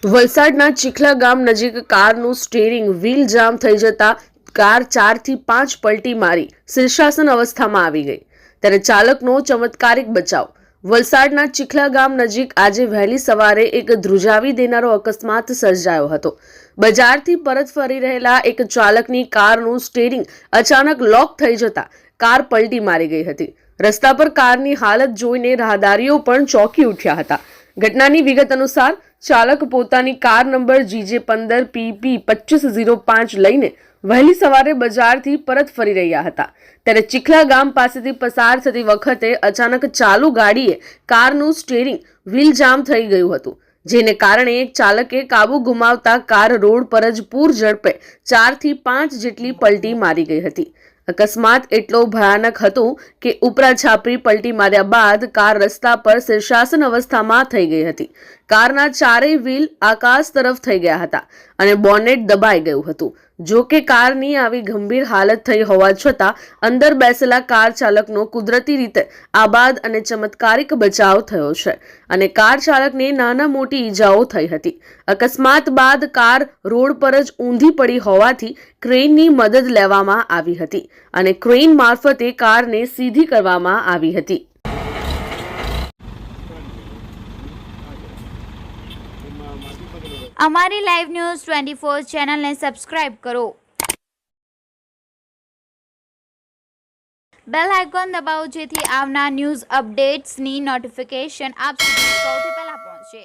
વલસાડના ચીખલા ગામ નજીક કારનું સ્ટીયરિંગ વ્હીલ જામ થઈ જતા કાર 4 થી 5 પલટી મારી શીર્ષાસન અવસ્થામાં આવી ગઈ, ત્યારે ચાલકનો ચમત્કારિક બચાવ। વલસાડના ચીખલા ગામ નજીક આજે વહેલી સવારે એક ધ્રુજાવી દેનારો અકસ્માત સર્જાયો હતો। બજારથી પરત ફરી રહેલા એક ચાલકની કારનું સ્ટીયરિંગ અચાનક લોક થઈ જતા કાર પલટી મારી ગઈ હતી। રસ્તા પર કારની હાલત જોઈને રાહદારીઓ પણ ચોંકી ઉઠ્યા હતા। ઘટનાની વિગત અનુસાર ચાલક પોતાની કાર નંબર GJ15 PP 2505 લઈને વહેલી સવારે બજારથી પરત ફરી રહ્યા હતા, ત્યારે ચીખલા ગામ પાસેથી પસાર થતી વખતે અચાનક ચાલુ ગાડીએ કારનું સ્ટીયરિંગ વ્હીલ જામ થઈ ગયું હતું, જેને કારણે ચાલકે કાબુ ગુમાવતા કાર રોડ પર જ પૂર ઝડપે 4 થી 5 જેટલી પલટી મારી ગઈ હતી। અકસ્માત એટલો ભયાનક હતો કે ઉપરા છાપરી પલટી માર્યા બાદ કાર રસ્તા પર શીર્ષાસન અવસ્થામાં થઈ ગઈ હતી। કારના ચારેય વ્હીલ આકાશ તરફ થઈ ગયા હતા અને બોનેટ દબાઈ ગયું હતું। જો કે કારની આવી ગંભીર હાલત થઈ હોવા છતાં અંદર બેસેલા કાર ચાલકનો કુદરતી રીતે આબાદ અને ચમત્કારિક બચાવ થયો છે અને કાર ચાલકને નાના મોટી ઈજાઓ થઈ હતી। અકસ્માત બાદ કાર રોડ પર જ ઊંધી પડી હોવાથી ક્રેનની મદદ લેવામાં આવી હતી અને ક્રેન મારફતે કારને સીધી કરવામાં આવી હતી। અમારી લાઈવ ન્યૂઝ 24 ચેનલને સબસ્ક્રાઇબ કરો, બેલ આઇકોન દબાવો જેથી આવનાર ન્યૂઝ અપડેટ્સની નોટિફિકેશન આપ સુધી સૌથી પહેલા પહોંચે।